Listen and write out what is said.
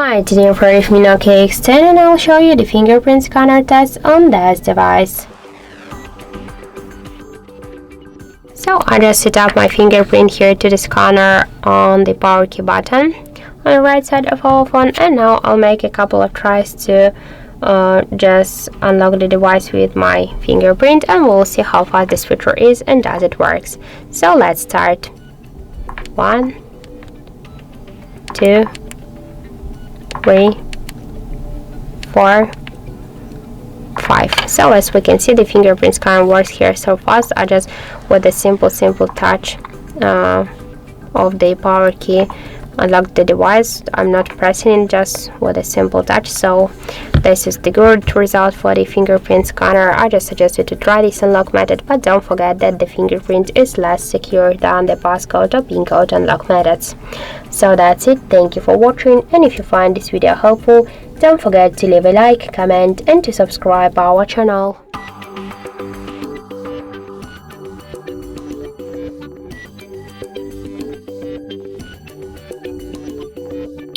Hi, today I'm with me Nokia X10 and I'll show you the fingerprint scanner test on this device. So I just set up my fingerprint here to the scanner on the power key button on the right side of our phone, and now I'll make a couple of tries to just unlock the device with my fingerprint, and we'll see how fast this feature is and does it works. So let's start. 1, 2, 3, 4, 5. So as we can see, the fingerprint scanner works here so fast. I just with a simple touch of the power key unlock the device. I'm not pressing it, just with a simple touch. So this is the good result for the fingerprint scanner. I just suggest you to try this unlock method, but don't forget that the fingerprint is less secure than the passcode or PIN code unlock methods. So that's it. Thank you for watching, and if you find this video helpful, don't forget to leave a like, comment and to subscribe our channel.